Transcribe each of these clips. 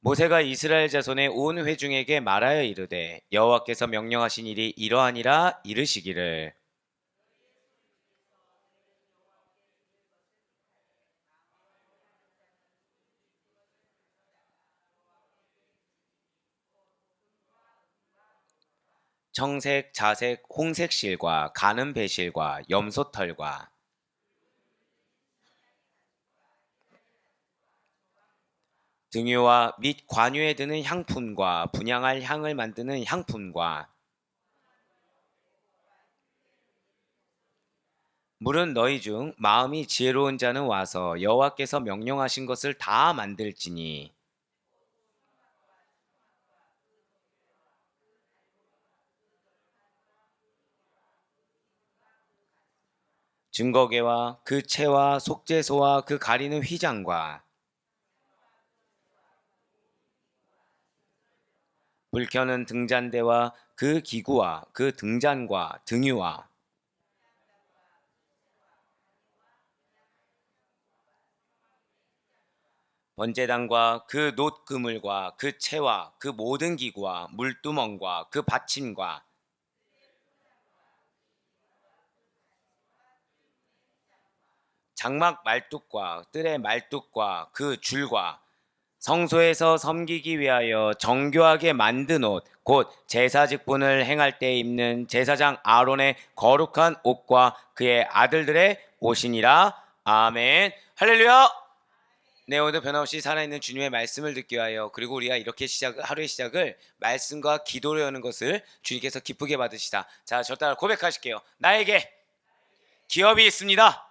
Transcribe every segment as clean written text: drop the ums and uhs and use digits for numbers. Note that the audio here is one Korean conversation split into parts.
모세가 이스라엘 자손의 온 회중에게 말하여 이르되 여호와께서 명령하신 일이 이러하니라 이르시기를 청색, 자색, 홍색 실과 가는 배실과 염소털과 등유와 및 관유에 드는 향품과 분향할 향을 만드는 향품과 물은 너희 중 마음이 지혜로운 자는 와서 여호와께서 명령하신 것을 다 만들지니 증거계와 그 채와 속죄소와 그 가리는 휘장과 불 켜는 등잔대와 그 기구와 그 등잔과 등유와 번제단과 그 놋 그물과 그 채와 그 모든 기구와 물두멍과 그 받침과 장막 말뚝과 뜰의 말뚝과 그 줄과 성소에서 섬기기 위하여 정교하게 만든 옷, 곧 제사 직분을 행할 때 입는 제사장 아론의 거룩한 옷과 그의 아들들의 옷이니라. 아멘. 할렐루야. 네, 오늘도 변함없이 살아있는 주님의 말씀을 듣기 위하여 그리고 우리가 이렇게 하루의 시작을 말씀과 기도로 여는 것을 주님께서 기쁘게 받으시다. 자, 저 따라 고백하실게요. 나에게 기업이 있습니다.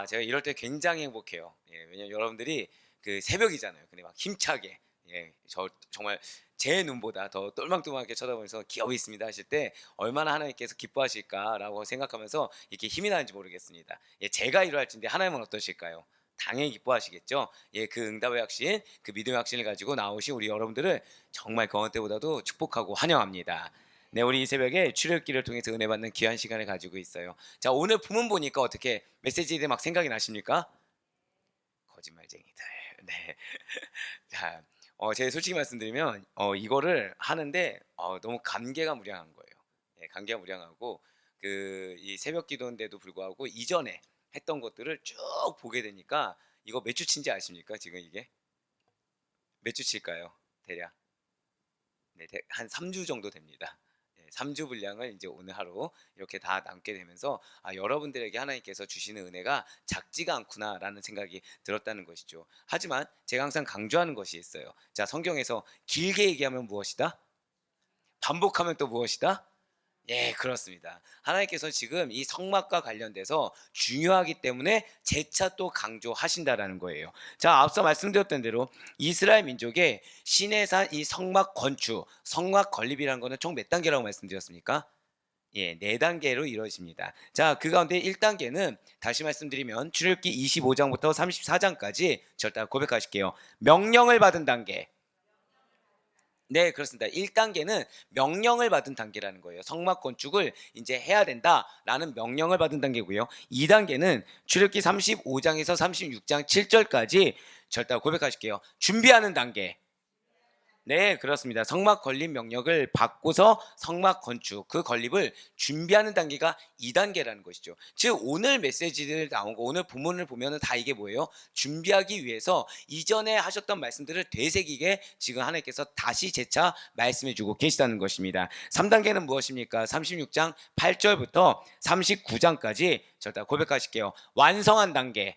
제가 이럴 때 굉장히 행복해요. 왜냐면 여러분들이 그 새벽이잖아요. 근데 막 힘차게, 저 정말 제 눈보다 더 똘망똘망하게 쳐다보면서 기업이 있습니다 하실 때 얼마나 하나님께서 기뻐하실까라고 생각하면서 이렇게 힘이 나는지 모르겠습니다. 제가 이러할진데 하나님은 어떠실까요? 당연히 기뻐하시겠죠. 그 응답의 확신, 그 믿음의 확신을 가지고 나오신 우리 여러분들을 정말 그 어느 때보다도 축복하고 환영합니다. 네, 우리 이 새벽에 출애굽기를 통해서 은혜 받는 귀한 시간을 가지고 있어요. 자, 오늘 본문 보니까 어떻게 메시지들이 막 생각이 나십니까? 거짓말쟁이들. 네. 자, 제가 솔직히 말씀드리면 이거를 하는데 너무 감개가 무량한 거예요. 감개가 무량하고 이 새벽 기도인데도 불구하고 이전에 했던 것들을 쭉 보게 되니까 이거 몇 주 친지 아십니까? 지금 이게 몇 주 칠까요? 대략 한 3주 정도 됩니다. 3주 분량을 이제 오늘 하루 이렇게 다 남게 되면서 여러분들에게 하나님께서 주시는 은혜가 작지가 않구나라는 생각이 들었다는 것이죠. 하지만 제가 항상 강조하는 것이 있어요. 자, 성경에서 길게 얘기하면 무엇이다? 반복하면 또 무엇이다? 그렇습니다. 하나님께서 지금 이 성막과 관련돼서 중요하기 때문에 재차 또 강조하신다라는 거예요. 자, 앞서 말씀드렸던 대로 이스라엘 민족의 시내산 이 성막 건축, 성막 건립이라는 것은 총 몇 단계라고 말씀드렸습니까? 4단계로 이루어집니다. 자, 그 가운데 1단계는 다시 말씀드리면 출애굽기 25장부터 34장까지 절대 고백하실게요. 명령을 받은 단계. 네, 그렇습니다. 1단계는 명령을 받은 단계라는 거예요. 성막 건축을 이제 해야 된다라는 명령을 받은 단계고요. 2단계는 출애굽기 35장에서 36장 7절까지 절대 고백하실게요. 준비하는 단계. 네, 그렇습니다. 성막 건립 명령을 받고서 성막 건축, 그 건립을 준비하는 단계가 2단계라는 것이죠. 즉 오늘 메시지들 나온 거, 오늘 본문을 보면은 다 이게 뭐예요? 준비하기 위해서 이전에 하셨던 말씀들을 되새기게 지금 하나님께서 다시 재차 말씀해 주고 계시다는 것입니다. 3단계는 무엇입니까? 36장 8절부터 39장까지 절대 고백하실게요. 완성한 단계.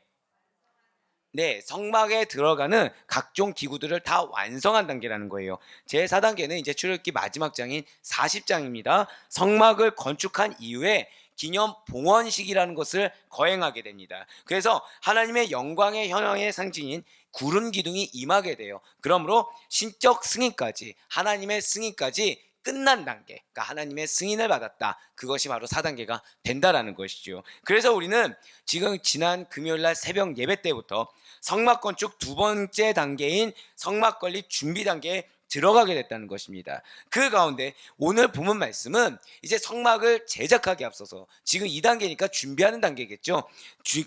네, 성막에 들어가는 각종 기구들을 다 완성한 단계라는 거예요. 제4단계는 이제 출애굽기 마지막 장인 40장입니다. 성막을 건축한 이후에 기념 봉헌식이라는 것을 거행하게 됩니다. 그래서 하나님의 영광의 현황의 상징인 구름 기둥이 임하게 돼요. 그러므로 신적 승인까지, 하나님의 승인까지 끝난 단계, 그러니까 하나님의 승인을 받았다. 그것이 바로 4단계가 된다라는 것이죠. 그래서 우리는 지금 지난 금요일날 새벽 예배 때부터 성막 건축 2번째 단계인 성막 건립 준비 단계에 들어가게 됐다는 것입니다. 그 가운데 오늘 본문 말씀은 이제 성막을 제작하기에 앞서서 지금 2단계니까 준비하는 단계겠죠.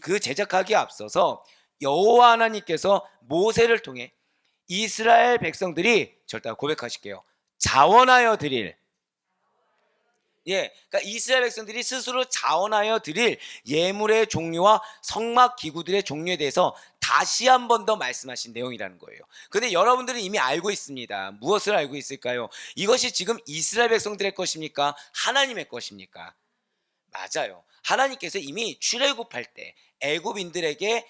그 제작하기에 앞서서 여호와 하나님께서 모세를 통해 이스라엘 백성들이 절대 고백하실게요. 자원하여 드릴, 그러니까 이스라엘 백성들이 스스로 자원하여 드릴 예물의 종류와 성막 기구들의 종류에 대해서 다시 한 번 더 말씀하신 내용이라는 거예요. 근데 여러분들은 이미 알고 있습니다. 무엇을 알고 있을까요? 이것이 지금 이스라엘 백성들의 것입니까? 하나님의 것입니까? 맞아요. 하나님께서 이미 출애굽할 때 애굽인들에게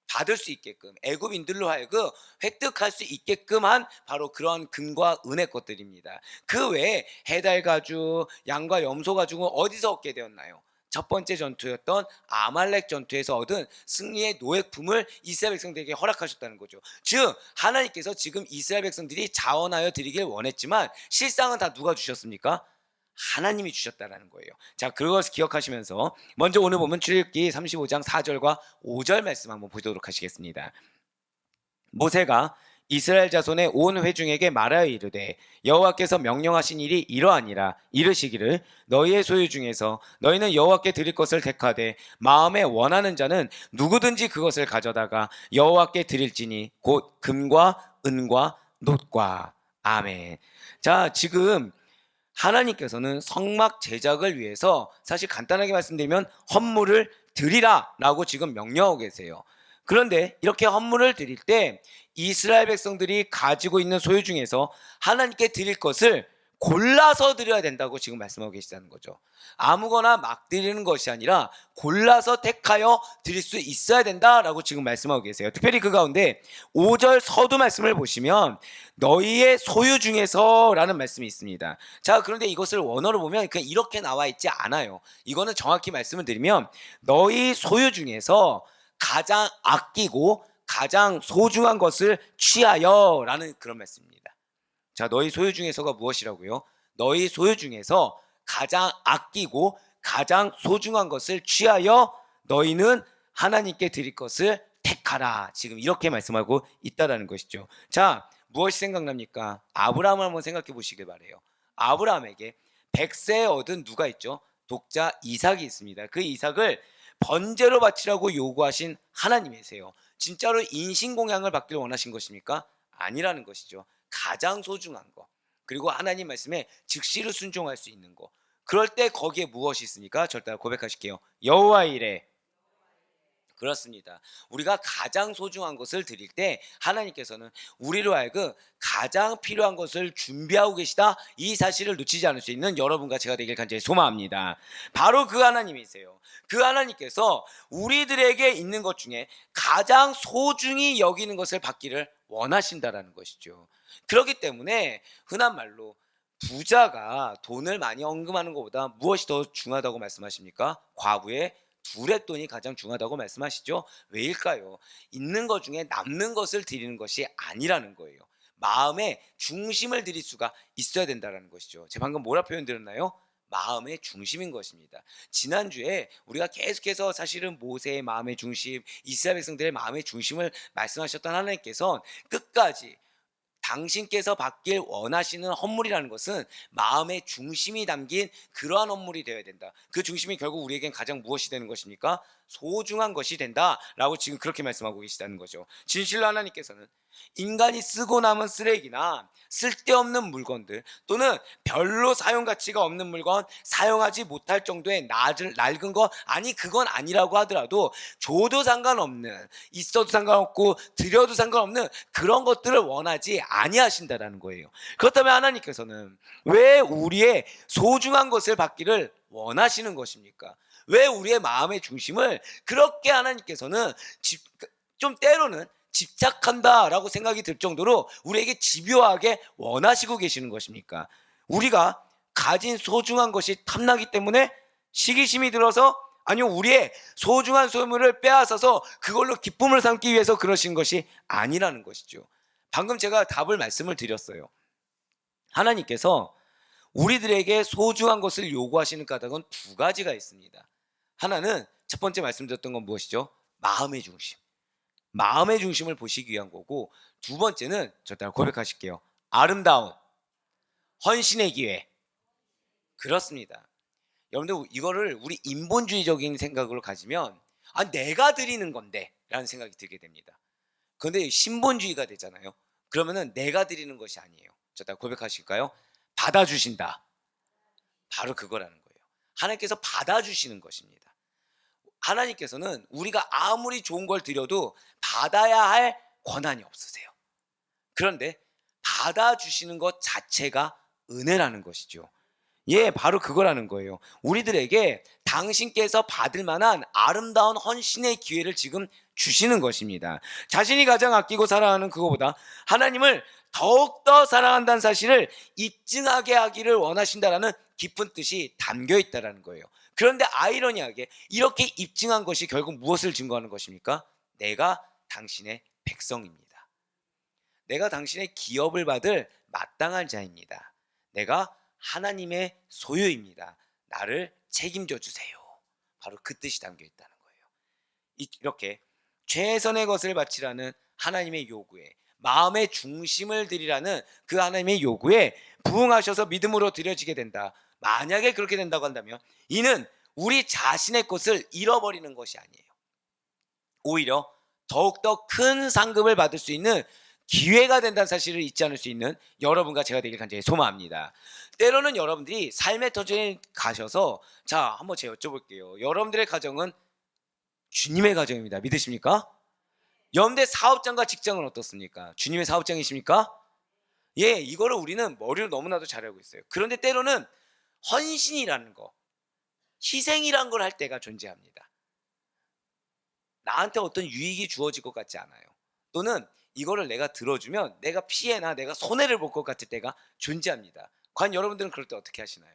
받을 수 있게끔, 애굽인들로 하여금 획득할 수 있게끔 한 바로 그런 금과 은의 것들입니다. 그 외에 해달 가죽, 양과 염소 가죽은 어디서 얻게 되었나요? 첫 번째 전투였던 아말렉 전투에서 얻은 승리의 노획품을 이스라엘 백성들에게 허락하셨다는 거죠. 즉 하나님께서 지금 이스라엘 백성들이 자원하여 드리길 원했지만 실상은 다 누가 주셨습니까? 하나님이 주셨다라는 거예요. 자, 그것을 기억하시면서 먼저 오늘 보면 출애굽기 35장 4절과 5절 말씀 한번 보도록 하시겠습니다. 모세가 이스라엘 자손의 온 회중에게 말하여 이르되 여호와께서 명령하신 일이 이러하니라. 이르시기를 너희의 소유 중에서 너희는 여호와께 드릴 것을 택하되 마음에 원하는 자는 누구든지 그것을 가져다가 여호와께 드릴지니 곧 금과 은과 놋과. 아멘. 자, 지금 하나님께서는 성막 제작을 위해서 사실 간단하게 말씀드리면 헌물을 드리라 라고 지금 명령하고 계세요. 그런데 이렇게 헌물을 드릴 때 이스라엘 백성들이 가지고 있는 소유 중에서 하나님께 드릴 것을 골라서 드려야 된다고 지금 말씀하고 계시다는 거죠. 아무거나 막 드리는 것이 아니라 골라서 택하여 드릴 수 있어야 된다라고 지금 말씀하고 계세요. 특별히 그 가운데 5절 서두 말씀을 보시면 너희의 소유 중에서 라는 말씀이 있습니다. 자, 그런데 이것을 원어로 보면 그냥 이렇게 나와 있지 않아요. 이거는 정확히 말씀을 드리면 너희 소유 중에서 가장 아끼고 가장 소중한 것을 취하여 라는 그런 말씀입니다. 자, 너희 소유 중에서가 무엇이라고요? 너희 소유 중에서 가장 아끼고 가장 소중한 것을 취하여 너희는 하나님께 드릴 것을 택하라. 지금 이렇게 말씀하고 있다라는 것이죠. 자, 무엇이 생각납니까? 아브라함을 한번 생각해 보시길 바래요. 아브라함에게 100세에 얻은 누가 있죠? 독자 이삭이 있습니다. 그 이삭을 번제로 바치라고 요구하신 하나님이세요. 진짜로 인신공양을 받기를 원하신 것입니까? 아니라는 것이죠. 가장 소중한 거, 그리고 하나님 말씀에 즉시로 순종할 수 있는 거. 그럴 때 거기에 무엇이 있습니까? 절대 고백하실게요. 여호와 이레. 그렇습니다. 우리가 가장 소중한 것을 드릴 때 하나님께서는 우리로 하여금 가장 필요한 것을 준비하고 계시다, 이 사실을 놓치지 않을 수 있는 여러분과 제가 되길 간절히 소망합니다. 바로 그 하나님이세요. 그 하나님께서 우리들에게 있는 것 중에 가장 소중히 여기는 것을 받기를 원하신다라는 것이죠. 그렇기 때문에 흔한 말로 부자가 돈을 많이 헌금하는 것보다 무엇이 더 중요하다고 말씀하십니까? 과부의 둘의 돈이 가장 중요하다고 말씀하시죠. 왜일까요? 있는 것 중에 남는 것을 드리는 것이 아니라는 거예요. 마음의 중심을 드릴 수가 있어야 된다는 것이죠. 제가 방금 뭐라 표현 드렸나요? 마음의 중심인 것입니다. 지난주에 우리가 계속해서 사실은 모세의 마음의 중심, 이스라엘 백성들의 마음의 중심을 말씀하셨던 하나님께서는 끝까지 당신께서 받길 원하시는 헌물이라는 것은 마음의 중심이 담긴 그러한 헌물이 되어야 된다. 그 중심이 결국 우리에겐 가장 무엇이 되는 것입니까? 소중한 것이 된다라고 지금 그렇게 말씀하고 계시다는 거죠. 진실로 하나님께서는 인간이 쓰고 남은 쓰레기나 쓸데없는 물건들, 또는 별로 사용 가치가 없는 물건, 사용하지 못할 정도의 낡은 거, 아니 그건 아니라고 하더라도 줘도 상관없는, 있어도 상관없고 드려도 상관없는 그런 것들을 원하지 아니하신다라는 거예요. 그렇다면 하나님께서는 왜 우리의 소중한 것을 받기를 원하시는 것입니까? 왜 우리의 마음의 중심을 그렇게 하나님께서는 좀 때로는 집착한다라고 생각이 들 정도로 우리에게 집요하게 원하시고 계시는 것입니까? 우리가 가진 소중한 것이 탐나기 때문에 시기심이 들어서, 아니요, 우리의 소중한 소유물을 빼앗아서 그걸로 기쁨을 삼기 위해서 그러신 것이 아니라는 것이죠. 방금 제가 답을 말씀을 드렸어요. 하나님께서 우리들에게 소중한 것을 요구하시는 까닭은 두 가지가 있습니다. 하나는 첫 번째 말씀드렸던 건 무엇이죠? 마음의 중심. 마음의 중심을 보시기 위한 거고, 두 번째는 절대 고백하실게요. 아름다운 헌신의 기회. 그렇습니다. 여러분들 이거를 우리 인본주의적인 생각으로 가지면 내가 드리는 건데 라는 생각이 들게 됩니다. 그런데 신본주의가 되잖아요. 그러면은 내가 드리는 것이 아니에요. 저다 고백하실까요? 받아주신다. 바로 그거라는 거예요. 하나님께서 받아주시는 것입니다. 하나님께서는 우리가 아무리 좋은 걸 드려도 받아야 할 권한이 없으세요. 그런데 받아주시는 것 자체가 은혜라는 것이죠. 예, 바로 그거라는 거예요. 우리들에게 당신께서 받을 만한 아름다운 헌신의 기회를 지금 주시는 것입니다. 자신이 가장 아끼고 사랑하는 그거보다 하나님을 더욱더 사랑한다는 사실을 입증하게 하기를 원하신다라는 깊은 뜻이 담겨 있다는 거예요. 그런데 아이러니하게 이렇게 입증한 것이 결국 무엇을 증거하는 것입니까? 내가 당신의 백성입니다. 내가 당신의 기업을 받을 마땅한 자입니다. 내가 하나님의 소유입니다. 나를 책임져 주세요. 바로 그 뜻이 담겨 있다는 거예요. 이렇게 최선의 것을 바치라는 하나님의 요구에, 마음의 중심을 드리라는 그 하나님의 요구에 부응하셔서 믿음으로 드려지게 된다. 만약에 그렇게 된다고 한다면 이는 우리 자신의 것을 잃어버리는 것이 아니에요. 오히려 더욱더 큰 상급을 받을 수 있는 기회가 된다는 사실을 잊지 않을 수 있는 여러분과 제가 되길 간절히 소망합니다. 때로는 여러분들이 삶의 터전에 가셔서, 자, 한번 제가 여쭤볼게요. 여러분들의 가정은 주님의 가정입니다. 믿으십니까? 여러분들의 사업장과 직장은 어떻습니까? 주님의 사업장이십니까? 예, 이거를 우리는 머리로 너무나도 잘 알고 있어요. 그런데 때로는 헌신이라는 거, 희생이라는 걸 할 때가 존재합니다. 나한테 어떤 유익이 주어질 것 같지 않아요. 또는 이거를 내가 들어주면 내가 피해나 내가 손해를 볼 것 같을 때가 존재합니다. 과연 여러분들은 그럴 때 어떻게 하시나요?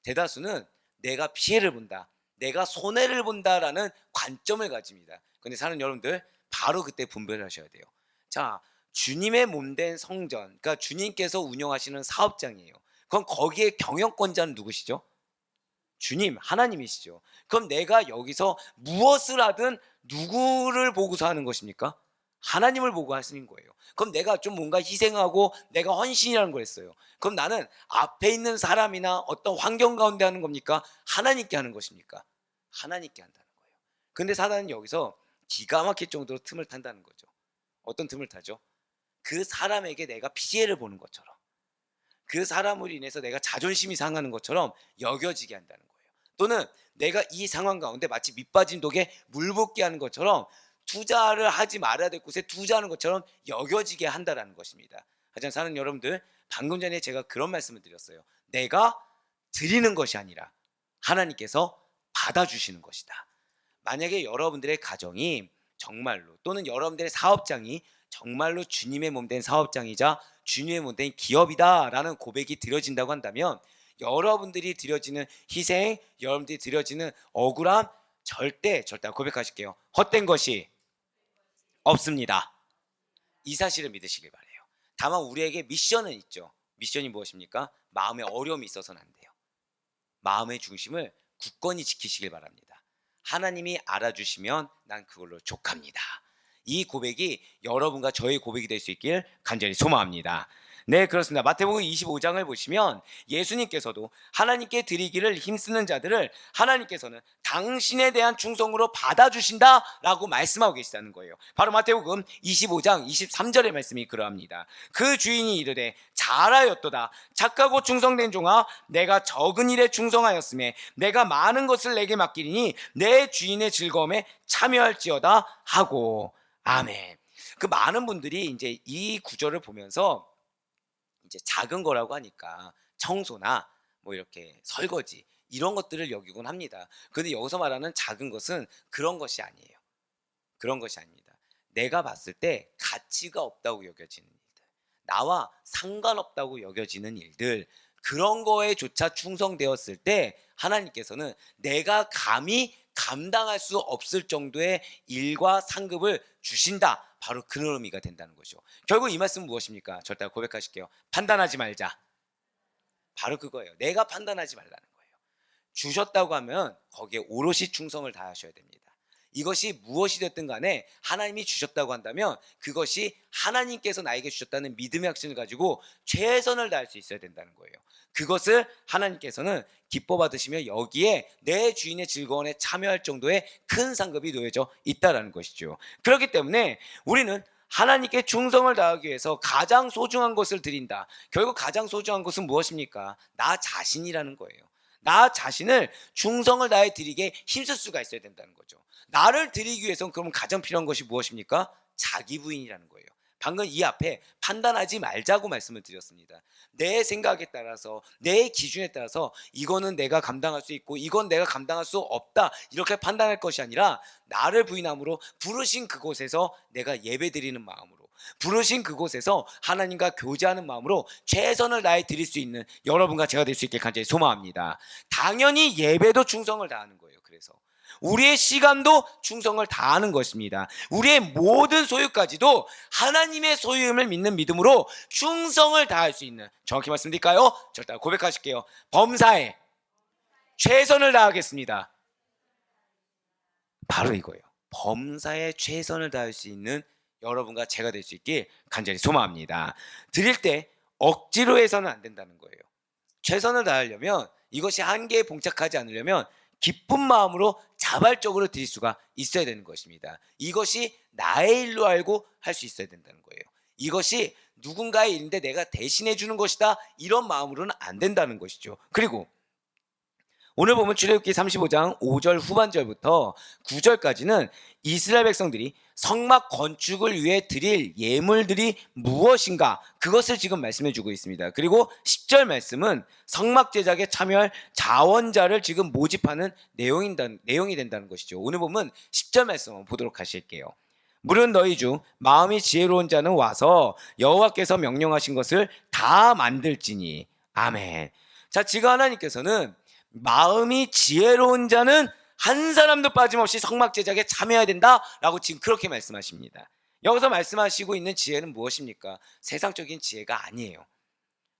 대다수는 내가 피해를 본다, 내가 손해를 본다라는 관점을 가집니다. 그런데 사는 여러분들 바로 그때 분별을 하셔야 돼요. 자, 주님의 몸된 성전, 그러니까 주님께서 운영하시는 사업장이에요. 그럼 거기에 경영권자는 누구시죠? 주님, 하나님이시죠. 그럼 내가 여기서 무엇을 하든 누구를 보고서 하는 것입니까? 하나님을 보고 하시는 거예요. 그럼 내가 좀 뭔가 희생하고 내가 헌신이라는 걸 했어요. 그럼 나는 앞에 있는 사람이나 어떤 환경 가운데 하는 겁니까? 하나님께 하는 것입니까? 하나님께 한다는 거예요. 근데 사단은 여기서 기가 막힐 정도로 틈을 탄다는 거죠. 어떤 틈을 타죠? 그 사람에게 내가 피해를 보는 것처럼, 그 사람으로 인해서 내가 자존심이 상하는 것처럼 여겨지게 한다는 거예요. 또는 내가 이 상황 가운데 마치 밑빠진 독에 물 붓게 하는 것처럼 투자를 하지 말아야 될 곳에 투자하는 것처럼 여겨지게 한다는 것입니다. 하지만 사는 여러분들, 방금 전에 제가 그런 말씀을 드렸어요. 내가 드리는 것이 아니라 하나님께서 받아주시는 것이다. 만약에 여러분들의 가정이 정말로, 또는 여러분들의 사업장이 정말로 주님의 몸된 사업장이자 주님의 몸된 기업이다라는 고백이 드려진다고 한다면 여러분들이 드려지는 희생, 여러분들이 드려지는 억울함 절대 고백하실게요. 헛된 것이 없습니다. 이 사실을 믿으시길 바래요. 다만 우리에게 미션은 있죠. 미션이 무엇입니까? 마음에 어려움이 있어서는 안 돼요. 마음의 중심을 굳건히 지키시길 바랍니다. 하나님이 알아주시면 난 그걸로 족합니다. 이 고백이 여러분과 저의 고백이 될 수 있길 간절히 소망합니다. 네, 그렇습니다. 마태복음 25장을 보시면 예수님께서도 하나님께 드리기를 힘쓰는 자들을 하나님께서는 당신에 대한 충성으로 받아주신다라고 말씀하고 계시다는 거예요. 바로 마태복음 25장 23절의 말씀이 그러합니다. 그 주인이 이르되 잘하였도다 착하고 충성된 종아, 내가 적은 일에 충성하였음에 내가 많은 것을 내게 맡기리니 내 주인의 즐거움에 참여할지어다 하고. 아멘. 그 많은 분들이 이제 이 구절을 보면서 이제 작은 거라고 하니까 청소나 뭐 이렇게 설거지 이런 것들을 여기곤 합니다. 그런데 여기서 말하는 작은 것은 그런 것이 아니에요. 그런 것이 아닙니다. 내가 봤을 때 가치가 없다고 여겨지는 일들, 나와 상관없다고 여겨지는 일들, 그런 거에조차 충성되었을 때 하나님께서는 내가 감히 감당할 수 없을 정도의 일과 상급을 주신다. 바로 그런 의미가 된다는 거죠. 결국 이 말씀은 무엇입니까? 절대 고백하실게요. 판단하지 말자. 바로 그거예요. 내가 판단하지 말라는 거예요. 주셨다고 하면 거기에 오롯이 충성을 다하셔야 됩니다. 이것이 무엇이 됐든 간에 하나님이 주셨다고 한다면 그것이 하나님께서 나에게 주셨다는 믿음의 확신을 가지고 최선을 다할 수 있어야 된다는 거예요. 그것을 하나님께서는 기뻐 받으시며 여기에 내 주인의 즐거움에 참여할 정도의 큰 상급이 놓여져 있다는 것이죠. 그렇기 때문에 우리는 하나님께 충성을 다하기 위해서 가장 소중한 것을 드린다. 결국 가장 소중한 것은 무엇입니까? 나 자신이라는 거예요. 나 자신을 충성을 다해 드리게 힘쓸 수가 있어야 된다는 거죠. 나를 드리기 위해서는 그럼 가장 필요한 것이 무엇입니까? 자기 부인이라는 거예요. 방금 이 앞에 판단하지 말자고 말씀을 드렸습니다. 내 생각에 따라서, 내 기준에 따라서 이거는 내가 감당할 수 있고 이건 내가 감당할 수 없다 이렇게 판단할 것이 아니라, 나를 부인함으로 부르신 그곳에서 내가 예배드리는 마음으로, 부르신 그곳에서 하나님과 교제하는 마음으로 최선을 다해 드릴 수 있는 여러분과 제가 될 수 있게 간절히 소망합니다. 당연히 예배도 충성을 다하는 거예요. 그래서 우리의 시간도 충성을 다하는 것입니다. 우리의 모든 소유까지도 하나님의 소유임을 믿는 믿음으로 충성을 다할 수 있는, 정확히 말씀드릴까요? 절대 고백하실게요. 범사에 최선을 다하겠습니다. 바로 이거예요. 범사에 최선을 다할 수 있는 여러분과 제가 될 수 있길 간절히 소망합니다. 드릴 때 억지로 해서는 안 된다는 거예요. 최선을 다하려면, 이것이 한계에 봉착하지 않으려면 기쁜 마음으로 자발적으로 드릴 수가 있어야 되는 것입니다. 이것이 나의 일로 알고 할 수 있어야 된다는 거예요. 이것이 누군가의 일인데 내가 대신해 주는 것이다 이런 마음으로는 안 된다는 것이죠. 그리고 오늘 보면 출애굽기 35장 5절 후반절부터 9절까지는 이스라엘 백성들이 성막 건축을 위해 드릴 예물들이 무엇인가 그것을 지금 말씀해 주고 있습니다. 그리고 10절 말씀은 성막 제작에 참여할 자원자를 지금 모집하는 내용이 된다는 것이죠. 오늘 보면 10절 말씀 한번 보도록 하실게요. 물은 너희 중 마음이 지혜로운 자는 와서 여호와께서 명령하신 것을 다 만들지니. 아멘. 자, 지금 하나님께서는 마음이 지혜로운 자는 한 사람도 빠짐없이 성막 제작에 참여해야 된다라고 지금 그렇게 말씀하십니다. 여기서 말씀하시고 있는 지혜는 무엇입니까? 세상적인 지혜가 아니에요.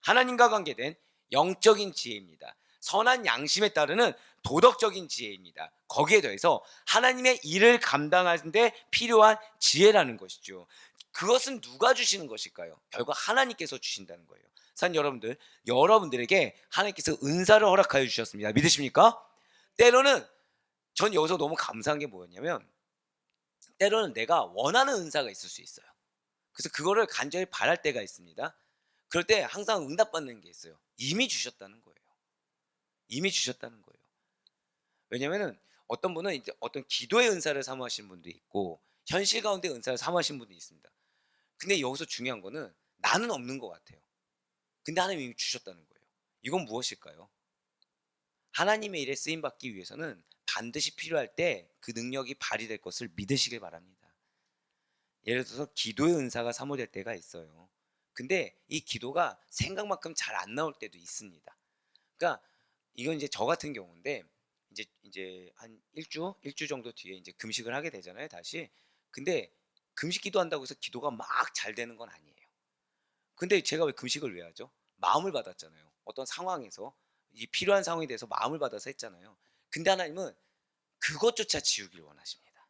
하나님과 관계된 영적인 지혜입니다. 선한 양심에 따르는 도덕적인 지혜입니다. 거기에 더해서 하나님의 일을 감당하는 데 필요한 지혜라는 것이죠. 그것은 누가 주시는 것일까요? 결국 하나님께서 주신다는 거예요. 산 여러분들, 여러분들에게 하나님께서 은사를 허락하여 주셨습니다. 믿으십니까? 때로는 전 여기서 너무 감사한 게 뭐였냐면, 때로는 내가 원하는 은사가 있을 수 있어요. 그래서 그거를 간절히 바랄 때가 있습니다. 그럴 때 항상 응답받는 게 있어요. 이미 주셨다는 거예요. 이미 주셨다는 거예요. 왜냐면은 어떤 분은 이제 어떤 기도의 은사를 사모하시는 분도 있고 현실 가운데 은사를 사모하시는 분도 있습니다. 근데 여기서 중요한 거는 나는 없는 것 같아요. 근데 하나님이 이미 주셨다는 거예요. 이건 무엇일까요? 하나님의 일에 쓰임받기 위해서는 반드시 필요할 때 그 능력이 발휘될 것을 믿으시길 바랍니다. 예를 들어서 기도의 은사가 사모될 때가 있어요. 근데 이 기도가 생각만큼 잘 안 나올 때도 있습니다. 그러니까 이건 이제 저 같은 경우인데, 이제 한 일주 정도 뒤에 이제 금식을 하게 되잖아요, 다시. 근데 금식 기도한다고 해서 기도가 막 잘 되는 건 아니에요. 근데 제가 왜 금식을 왜 하죠? 마음을 받았잖아요. 어떤 상황에서 이 필요한 상황에 대해서 마음을 받아서 했잖아요. 근데 하나님은 그것조차 지우길 원하십니다.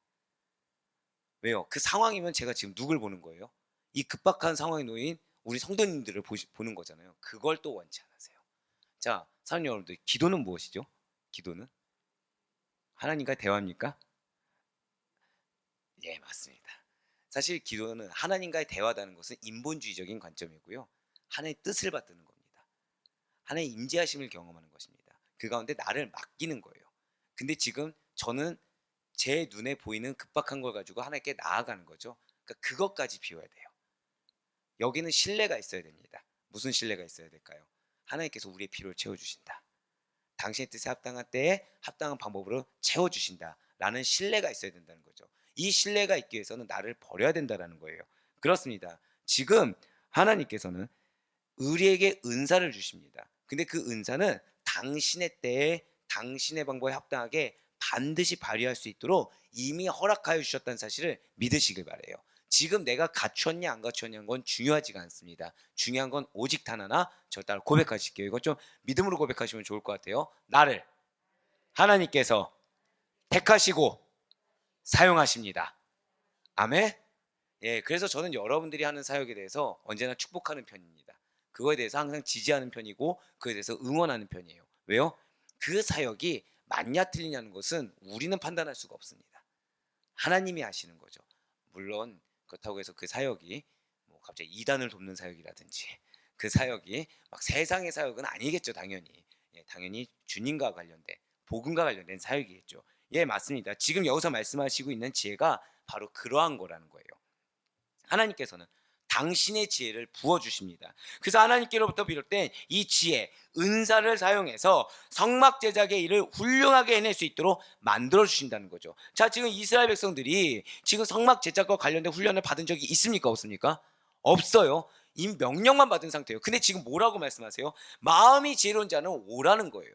왜요? 그 상황이면 제가 지금 누굴 보는 거예요? 이 급박한 상황에 놓인 우리 성도님들을 보는 거잖아요. 그걸 또 원치 않으세요. 자, 사랑하는 여러분들, 기도는 무엇이죠? 기도는 하나님과 대화입니까? 예, 맞습니다. 사실 기도는 하나님과의 대화라는 것은 인본주의적인 관점이고요. 하나님의 뜻을 받드는 겁니다. 하나님의 임재하심을 경험하는 것입니다. 그 가운데 나를 맡기는 거예요. 근데 지금 저는 제 눈에 보이는 급박한 걸 가지고 하나님께 나아가는 거죠. 그러니까 그것까지 비워야 돼요. 여기는 신뢰가 있어야 됩니다. 무슨 신뢰가 있어야 될까요? 하나님께서 우리의 필요를 채워주신다. 당신의 뜻에 합당한 때에 합당한 방법으로 채워주신다 라는 신뢰가 있어야 된다는 거죠. 이 신뢰가 있기 위해서는 나를 버려야 된다는 거예요. 그렇습니다. 지금 하나님께서는 우리에게 은사를 주십니다. 근데 그 은사는 당신의 때에 당신의 방법에 합당하게 반드시 발휘할 수 있도록 이미 허락하여 주셨다는 사실을 믿으시길 바라요. 지금 내가 갖췄냐 안 갖췄냐는 건 중요하지가 않습니다. 중요한 건 오직 단 하나, 저 따라 고백하실게요. 이거 좀 믿음으로 고백하시면 좋을 것 같아요. 나를 하나님께서 택하시고 사용하십니다. 아멘. 예, 그래서 저는 여러분들이 하는 사역에 대해서 언제나 축복하는 편입니다. 그거에 대해서 항상 지지하는 편이고 그거에 대해서 응원하는 편이에요. 왜요? 그 사역이 맞냐 틀리냐는 것은 우리는 판단할 수가 없습니다. 하나님이 하시는 거죠. 물론 그렇다고 해서 그 사역이 뭐 갑자기 이단을 돕는 사역이라든지 그 사역이 막 세상의 사역은 아니겠죠. 당연히. 예, 당연히 주님과 관련된 복음과 관련된 사역이겠죠. 예, 맞습니다. 지금 여기서 말씀하시고 있는 지혜가 바로 그러한 거라는 거예요. 하나님께서는 당신의 지혜를 부어주십니다. 그래서 하나님께로부터 비롯된 이 지혜, 은사를 사용해서 성막 제작의 일을 훌륭하게 해낼 수 있도록 만들어 주신다는 거죠. 자, 지금 이스라엘 백성들이 지금 성막 제작과 관련된 훈련을 받은 적이 있습니까? 없습니까? 없어요. 이미 명령만 받은 상태예요. 근데 지금 뭐라고 말씀하세요? 마음이 지혜로운 자는 오라는 거예요.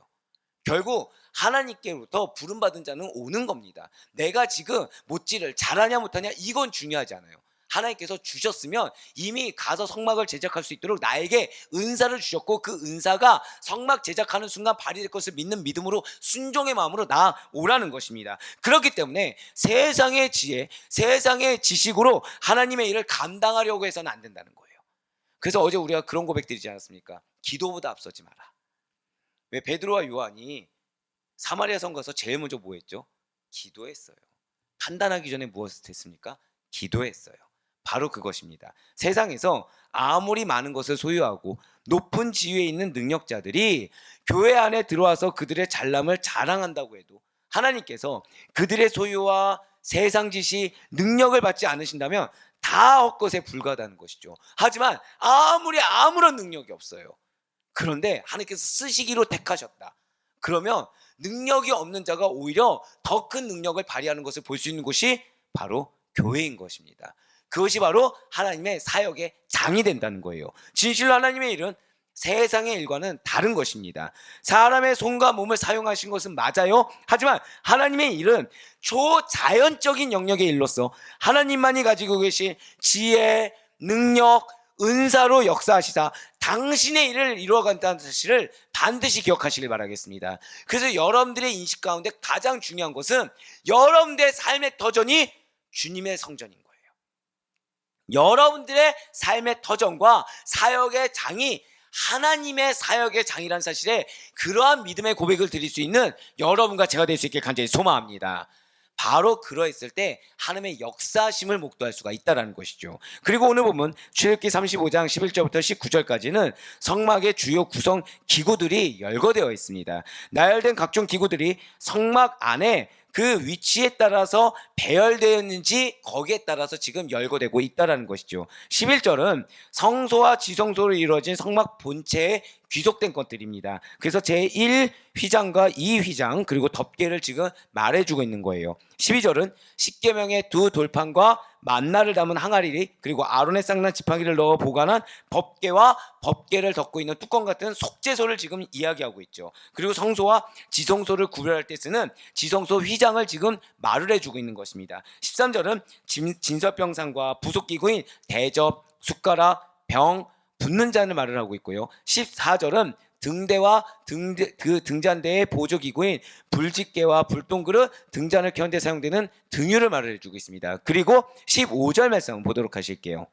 결국 하나님께로부터 부름받은 자는 오는 겁니다. 내가 지금 못질을 잘하냐 못하냐 이건 중요하지 않아요. 하나님께서 주셨으면 이미 가서 성막을 제작할 수 있도록 나에게 은사를 주셨고 그 은사가 성막 제작하는 순간 발휘될 것을 믿는 믿음으로 순종의 마음으로 나오라는 것입니다. 그렇기 때문에 세상의 지혜, 세상의 지식으로 하나님의 일을 감당하려고 해서는 안 된다는 거예요. 그래서 어제 우리가 그런 고백 드리지 않았습니까? 기도보다 앞서지 마라. 왜 베드로와 요한이 사마리아 성 가서 제일 먼저 뭐 했죠? 기도했어요. 판단하기 전에 무엇을 했습니까? 기도했어요. 바로 그것입니다. 세상에서 아무리 많은 것을 소유하고 높은 지위에 있는 능력자들이 교회 안에 들어와서 그들의 잘남을 자랑한다고 해도 하나님께서 그들의 소유와 세상 지시, 능력을 받지 않으신다면 다 헛것에 불과하다는 것이죠. 하지만 아무리 아무런 능력이 없어요. 그런데 하나님께서 쓰시기로 택하셨다. 그러면 능력이 없는 자가 오히려 더 큰 능력을 발휘하는 것을 볼 수 있는 곳이 바로 교회인 것입니다. 그것이 바로 하나님의 사역의 장이 된다는 거예요. 진실로 하나님의 일은 세상의 일과는 다른 것입니다. 사람의 손과 몸을 사용하신 것은 맞아요. 하지만 하나님의 일은 초자연적인 영역의 일로서 하나님만이 가지고 계신 지혜, 능력, 은사로 역사하시사 당신의 일을 이루어간다는 사실을 반드시 기억하시길 바라겠습니다. 그래서 여러분들의 인식 가운데 가장 중요한 것은 여러분들의 삶의 터전이 주님의 성전인 거예요. 여러분들의 삶의 터전과 사역의 장이 하나님의 사역의 장이라는 사실에 그러한 믿음의 고백을 드릴 수 있는 여러분과 제가 될 수 있게 간절히 소망합니다. 바로 그러했을 때 하나님의 역사심을 목도할 수가 있다는 것이죠. 그리고 오늘 보면 출애굽기 35장 11절부터 19절까지는 성막의 주요 구성 기구들이 열거되어 있습니다. 나열된 각종 기구들이 성막 안에 그 위치에 따라서 배열되었는지 거기에 따라서 지금 열거되고 있다는 것이죠. 11절은 성소와 지성소로 이루어진 성막 본체에 귀속된 것들입니다. 그래서 제1휘장과 2휘장 그리고 덮개를 지금 말해주고 있는 거예요. 12절은 십계명의 두 돌판과 만나를 담은 항아리 그리고 아론의 쌍난 지팡이를 넣어 보관한 법궤와 법궤를 덮고 있는 뚜껑 같은 속죄소를 지금 이야기하고 있죠. 그리고 성소와 지성소를 구별할 때 쓰는 지성소 휘장을 지금 말을 해주고 있는 것입니다. 13절은 진설병상과 부속기구인 대접, 숟가락, 병, 붓는 잔을 말을 하고 있고요. 14절은 등대와 그 등잔대의 보조기구인 불집게와 불똥그릇, 등잔을 켜는 데 사용되는 등유를 말을 해주고 있습니다. 그리고 15절 말씀 보도록 하실게요.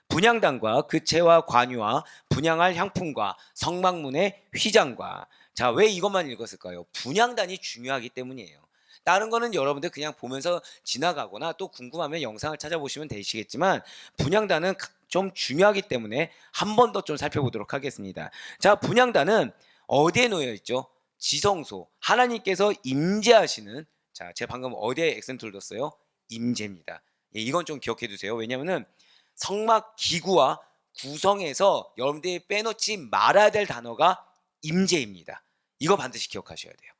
분향단과 그 채와 관유와 분향할 향품과 성막문의 휘장과. 자, 왜 이것만 읽었을까요? 분향단이 중요하기 때문이에요. 다른 거는 여러분들 그냥 보면서 지나가거나 또 궁금하면 영상을 찾아보시면 되시겠지만 분향단은 좀 중요하기 때문에 한 번 더 좀 살펴보도록 하겠습니다. 자, 분향단은 어디에 놓여 있죠? 지성소, 하나님께서 임재하시는. 자, 제가 방금 어디에 액센트를 뒀어요? 임재입니다. 예, 이건 좀 기억해 두세요. 왜냐하면 성막 기구와 구성에서 여러분들이 빼놓지 말아야 될 단어가 임재입니다. 이거 반드시 기억하셔야 돼요.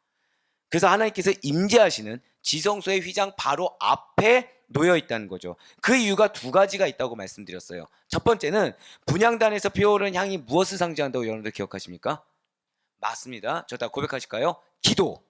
그래서 하나님께서 임재하시는 지성소의 휘장 바로 앞에 놓여 있다는 거죠. 그 이유가 두 가지가 있다고 말씀드렸어요. 첫 번째는 분향단에서 피어오르는 향이 무엇을 상징한다고 여러분들 기억하십니까? 맞습니다. 저 다 고백하실까요? 기도.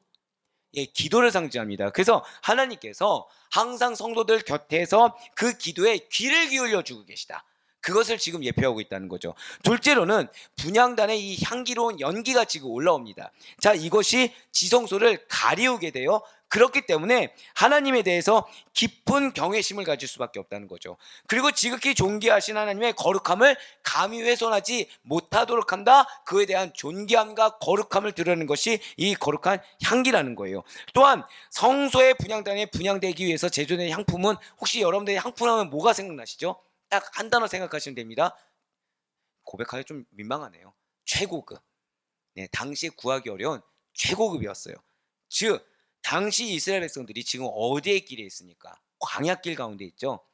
예, 기도를 상징합니다. 그래서 하나님께서 항상 성도들 곁에서 그 기도에 귀를 기울여 주고 계시다. 그것을 지금 예표하고 있다는 거죠. 둘째로는 분향단의 이 향기로운 연기가 지금 올라옵니다. 자, 이것이 지성소를 가리우게 되어 그렇기 때문에 하나님에 대해서 깊은 경외심을 가질 수밖에 없다는 거죠. 그리고 지극히 존귀하신 하나님의 거룩함을 감히 훼손하지 못하도록 한다. 그에 대한 존귀함과 거룩함을 드러내는 것이 이 거룩한 향기라는 거예요. 또한 성소의 분향단에 분향되기 위해서 제조된 향품은, 혹시 여러분들이 향품하면 뭐가 생각나시죠? 딱 한 단어 생각하시면 됩니다. 고백하기 좀 민망하네요. 최고급. 네, 당시에 구하기 어려운 최고급이었어요. 즉 당시 이스라엘 백성들이 지금 어디에 길에 있습니까? 광야길 가운데 있죠.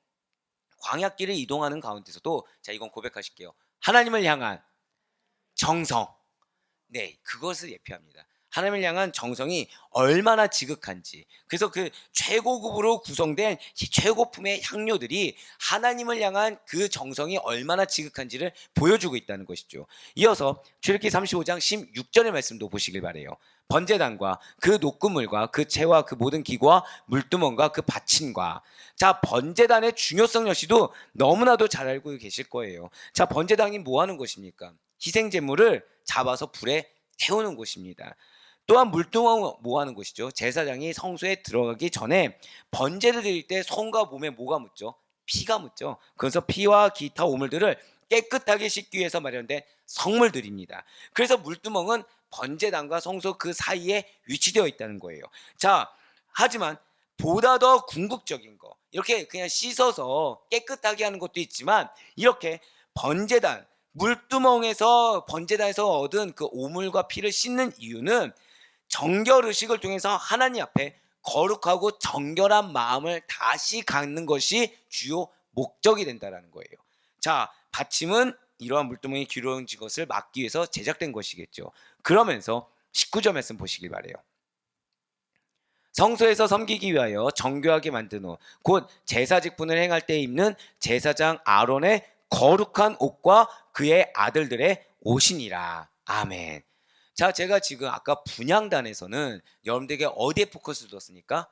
광야길을 이동하는 가운데서도, 자, 이건 고백하실게요. 하나님을 향한 정성. 네, 그것을 예표합니다. 하나님을 향한 정성이 얼마나 지극한지. 그래서 그 최고급으로 구성된 최고품의 향료들이 하나님을 향한 그 정성이 얼마나 지극한지를 보여주고 있다는 것이죠. 이어서 출애굽기 35장 16절의 말씀도 보시길 바래요. 번제단과 그 녹구물과 그 채와 그 모든 기구와 물두멍과 그 받침과. 자, 번제단의 중요성 역시도 너무나도 잘 알고 계실 거예요. 자, 번제단이 뭐 하는 것입니까? 희생 제물을 잡아서 불에 태우는 곳입니다. 또한 물두멍은 뭐 하는 곳이죠? 제사장이 성소에 들어가기 전에 번제를 드릴 때 손과 몸에 뭐가 묻죠? 피가 묻죠. 그래서 피와 기타 오물들을 깨끗하게 씻기 위해서 마련된 성물들입니다. 그래서 물두멍은 번제단과 성소 그 사이에 위치되어 있다는 거예요. 자, 하지만 보다 더 궁극적인 거, 이렇게 그냥 씻어서 깨끗하게 하는 것도 있지만, 이렇게 번제단, 물두멍에서 번제단에서 얻은 그 오물과 피를 씻는 이유는 정결 의식을 통해서 하나님 앞에 거룩하고 정결한 마음을 다시 갖는 것이 주요 목적이 된다는 거예요. 자, 받침은 이러한 물두멍이 기울어진 것을 막기 위해서 제작된 것이겠죠. 그러면서 19절 말씀 보시길 바래요. 성소에서 섬기기 위하여 정교하게 만든 옷, 곧 제사 직분을 행할 때 입는 제사장 아론의 거룩한 옷과 그의 아들들의 옷이니라. 아멘. 자, 제가 지금 아까 분향단에서는 여러분들에게 어디에 포커스를 뒀습니까?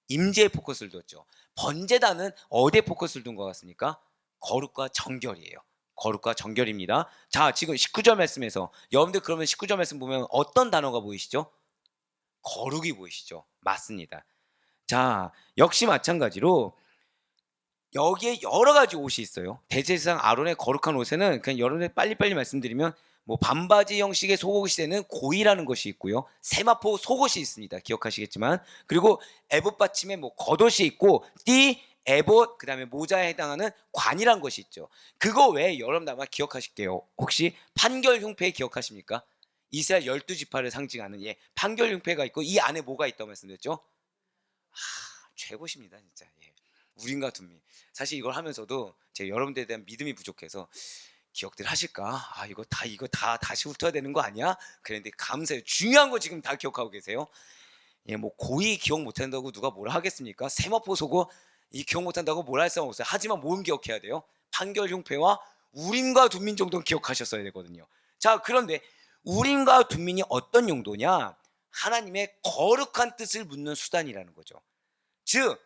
임재에 포커스를 뒀죠. 번제단은 어디에 포커스를 둔 것 같습니까? 거룩과 정결이에요. 거룩과 정결입니다. 자, 지금 19절 말씀에서 여러분들 그러면 19절 말씀 보면 어떤 단어가 보이시죠? 거룩이 보이시죠? 맞습니다. 자, 역시 마찬가지로 여기에 여러 가지 옷이 있어요. 대제사장 아론의 거룩한 옷에는 그냥 여러분들 빨리빨리 말씀드리면, 뭐 반바지 형식의 속옷이 되는 고이라는 것이 있고요. 세마포 속옷이 있습니다. 기억하시겠지만. 그리고 에봇 받침에 뭐 겉옷이 있고, 띠, 에봇, 그다음에 모자에 해당하는 관이란 것이 있죠. 그거 외에 여러분 아마 기억하실게요. 혹시 판결 흉패 기억하십니까? 이스라엘 12지파를 상징하는 판결 흉패가 있고, 이 안에 뭐가 있다고 말씀드렸죠? 최고십니다, 진짜. 우린과 둠미. 사실 이걸 하면서도 제가 여러분들에 대한 믿음이 부족해서 기억들 하실까? 이거 다 다시 훑어야 되는 거 아니야? 그랬는데 감사해요. 중요한 거 지금 다 기억하고 계세요. 뭐 고의 기억 못한다고 누가 뭐라 하겠습니까? 세마포 속어 이 기억 못한다고 뭐라 할 사람 없어요. 하지만 뭐는 기억해야 돼요? 판결 흉패와 우림과 둠민 정도는 기억하셨어야 되거든요. 자, 그런데 우림과 둠민이 어떤 용도냐? 하나님의 거룩한 뜻을 묻는 수단이라는 거죠. 즉,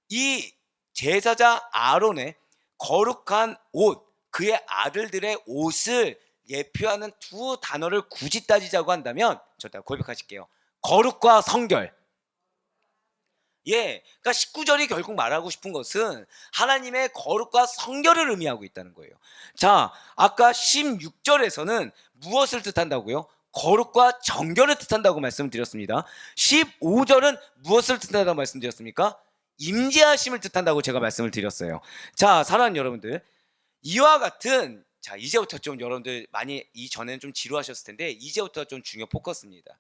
이 제사장 아론의 거룩한 옷, 그의 아들들의 옷을 예표하는 두 단어를 굳이 따지자고 한다면, 저다 고백하실게요. 거룩과 성결. 그러니까 19절이 결국 말하고 싶은 것은 하나님의 거룩과 성결을 의미하고 있다는 거예요. 자, 아까 16절에서는 무엇을 뜻한다고요? 거룩과 정결을 뜻한다고 말씀드렸습니다. 15절은 무엇을 뜻한다고 말씀드렸습니까? 임재하심을 뜻한다고 제가 말씀을 드렸어요. 자, 사랑하는 여러분들, 이와 같은, 자, 이제부터 좀 여러분들 많이 이전에는 좀 지루하셨을 텐데 이제부터 좀 중요 포커스입니다.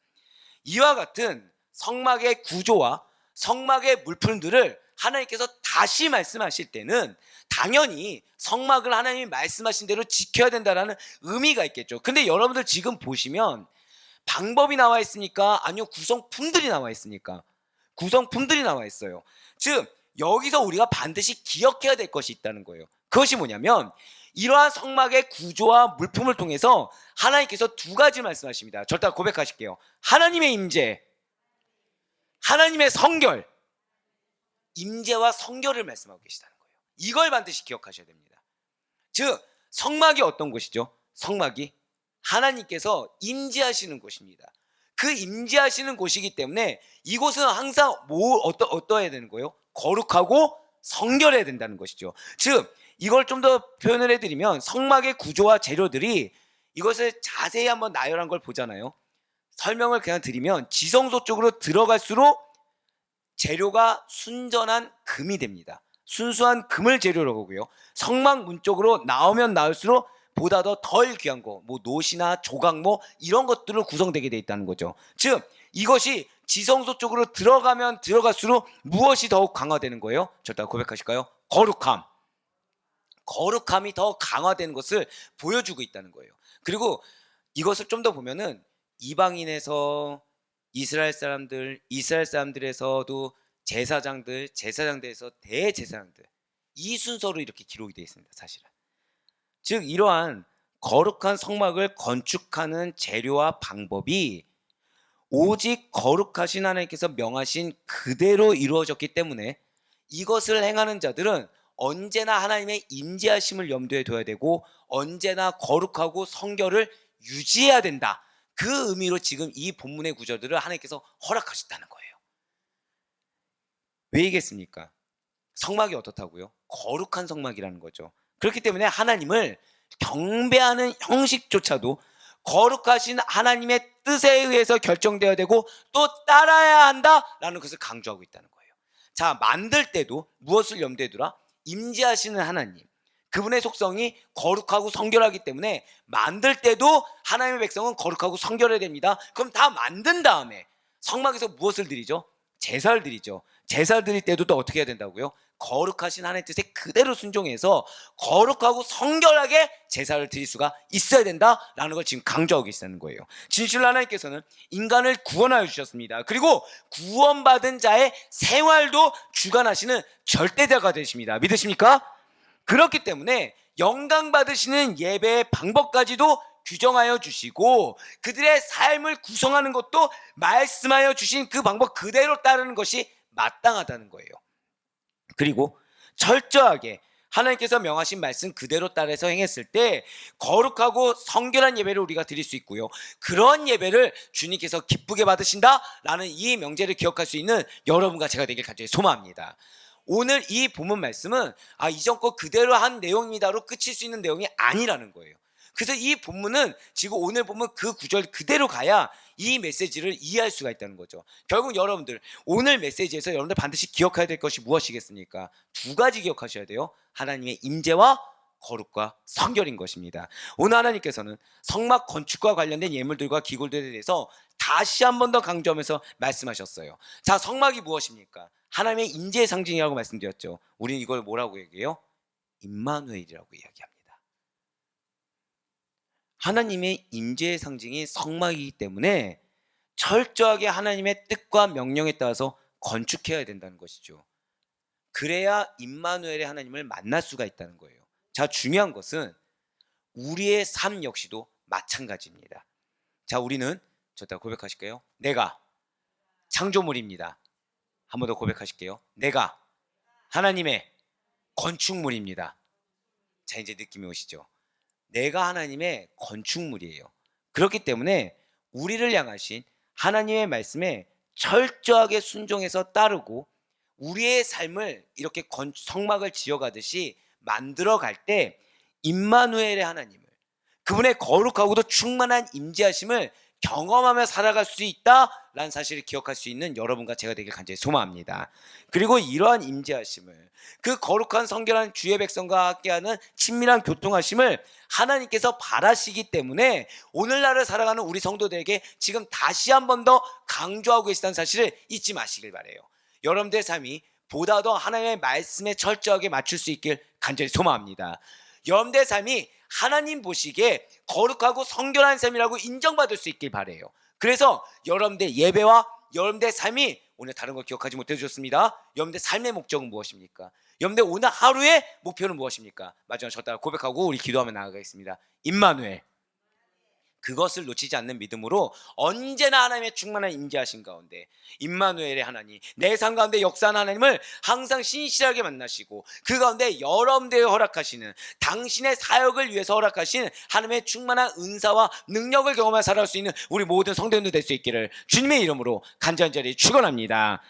이와 같은 성막의 구조와 성막의 물품들을 하나님께서 다시 말씀하실 때는 당연히 성막을 하나님이 말씀하신 대로 지켜야 된다는 의미가 있겠죠. 근데 여러분들 지금 보시면 방법이 나와 있습니까? 아니요, 구성품들이 나와 있습니까? 구성품들이 나와 있어요. 즉, 여기서 우리가 반드시 기억해야 될 것이 있다는 거예요. 그것이 뭐냐면, 이러한 성막의 구조와 물품을 통해서 하나님께서 두 가지 말씀하십니다. 절대 고백하실게요. 하나님의 임재, 하나님의 성결. 임재와 성결을 말씀하고 계시다는 거예요. 이걸 반드시 기억하셔야 됩니다. 즉, 성막이 어떤 곳이죠? 성막이 하나님께서 임재하시는 곳입니다. 그 임재하시는 곳이기 때문에 이곳은 항상 어떠해야 되는 거예요? 거룩하고 성결해야 된다는 것이죠. 즉 이걸 좀 더 표현을 해드리면 성막의 구조와 재료들이 이것을 자세히 한번 나열한 걸 보잖아요. 설명을 그냥 드리면 지성소 쪽으로 들어갈수록 재료가 순전한 금이 됩니다. 순수한 금을 재료로 하고요. 성막 문 쪽으로 나오면 나올수록 보다 더 덜 귀한 거, 뭐 노시나 조각 이런 것들로 구성되게 돼 있다는 거죠. 즉 이것이 지성소 쪽으로 들어가면 들어갈수록 무엇이 더욱 강화되는 거예요? 저따 고백하실까요? 거룩함. 거룩함이 더 강화되는 것을 보여주고 있다는 거예요. 그리고 이것을 좀 더 보면은 이방인에서 이스라엘 사람들에서도 제사장들에서 대제사장들, 이 순서로 이렇게 기록이 되어 있습니다. 사실은. 즉 이러한 거룩한 성막을 건축하는 재료와 방법이 오직 거룩하신 하나님께서 명하신 그대로 이루어졌기 때문에 이것을 행하는 자들은 언제나 하나님의 임재하심을 염두에 둬야 되고 언제나 거룩하고 성결을 유지해야 된다. 그 의미로 지금 이 본문의 구절들을 하나님께서 허락하셨다는 거예요. 왜이겠습니까? 성막이 어떻다고요? 거룩한 성막이라는 거죠. 그렇기 때문에 하나님을 경배하는 형식조차도 거룩하신 하나님의 뜻에 의해서 결정되어야 되고 또 따라야 한다라는 것을 강조하고 있다는 거예요. 자, 만들 때도 무엇을 염두에 두라? 임재하시는 하나님, 그분의 속성이 거룩하고 성결하기 때문에 만들 때도 하나님의 백성은 거룩하고 성결해야 됩니다. 그럼 다 만든 다음에 성막에서 무엇을 드리죠? 제사를 드리죠. 제사를 드릴 때도 또 어떻게 해야 된다고요? 거룩하신 하나님의 뜻에 그대로 순종해서 거룩하고 성결하게 제사를 드릴 수가 있어야 된다라는 걸 지금 강조하고 계시다는 거예요. 진실로 하나님께서는 인간을 구원하여 주셨습니다. 그리고 구원받은 자의 생활도 주관하시는 절대자가 되십니다. 믿으십니까? 그렇기 때문에 영광 받으시는 예배의 방법까지도 규정하여 주시고 그들의 삶을 구성하는 것도 말씀하여 주신 그 방법 그대로 따르는 것이 마땅하다는 거예요. 그리고 철저하게 하나님께서 명하신 말씀 그대로 따라서 행했을 때 거룩하고 성결한 예배를 우리가 드릴 수 있고요. 그런 예배를 주님께서 기쁘게 받으신다라는 이 명제를 기억할 수 있는 여러분과 제가 되길 간절히 소망합니다. 오늘 이 본문 말씀은 이전 거 그대로 한 내용입니다로 끝일 수 있는 내용이 아니라는 거예요. 그래서 이 본문은 지금 오늘 보면 그 구절 그대로 가야 이 메시지를 이해할 수가 있다는 거죠. 결국 여러분들 오늘 메시지에서 여러분들 반드시 기억해야 될 것이 무엇이겠습니까? 두 가지 기억하셔야 돼요. 하나님의 임재와 거룩과 성결인 것입니다. 오늘 하나님께서는 성막 건축과 관련된 예물들과 기구들에 대해서 다시 한 번 더 강조하면서 말씀하셨어요. 자, 성막이 무엇입니까? 하나님의 임재의 상징이라고 말씀드렸죠. 우리는 이걸 뭐라고 얘기해요? 임마누엘이라고 이야기합니다. 하나님의 임재의 상징이 성막이기 때문에 철저하게 하나님의 뜻과 명령에 따라서 건축해야 된다는 것이죠. 그래야 임마누엘의 하나님을 만날 수가 있다는 거예요. 자, 중요한 것은 우리의 삶 역시도 마찬가지입니다. 자, 우리는 저따 고백하실게요. 내가 창조물입니다. 한 번 더 고백하실게요. 내가 하나님의 건축물입니다. 자, 이제 느낌이 오시죠? 내가 하나님의 건축물이에요. 그렇기 때문에 우리를 향하신 하나님의 말씀에 철저하게 순종해서 따르고 우리의 삶을 이렇게 성막을 지어가듯이 만들어갈 때 임마누엘의 하나님을, 그분의 거룩하고도 충만한 임재하심을 경험하며 살아갈 수 있다라는 사실을 기억할 수 있는 여러분과 제가 되길 간절히 소망합니다. 그리고 이러한 임재하심을, 그 거룩한 성결한 주의 백성과 함께하는 친밀한 교통하심을 하나님께서 바라시기 때문에 오늘날을 살아가는 우리 성도들에게 지금 다시 한 번 더 강조하고 계시다는 사실을 잊지 마시길 바라요. 여러분들의 삶이 보다 더 하나님의 말씀에 철저하게 맞출 수 있길 간절히 소망합니다. 여러분들의 삶이 하나님 보시기에 거룩하고 성결한 삶이라고 인정받을 수 있길 바라요. 그래서 여러분들의 예배와 여러분들의 삶이, 오늘 다른 걸 기억하지 못해 주셨습니다. 여러분들의 삶의 목적은 무엇입니까? 여러분들 오늘 하루의 목표는 무엇입니까? 마지막으로 저 따라 고백하고 우리 기도하며 나아가겠습니다. 임마누엘, 그것을 놓치지 않는 믿음으로 언제나 하나님의 충만한 임재하신 가운데 임마누엘의 하나님, 내 삶 가운데 역사하는 하나님을 항상 신실하게 만나시고 그 가운데 여러분들에게 허락하시는, 당신의 사역을 위해서 허락하신 하나님의 충만한 은사와 능력을 경험하며 살아갈 수 있는 우리 모든 성도님들 될 수 있기를 주님의 이름으로 간절히 축원합니다.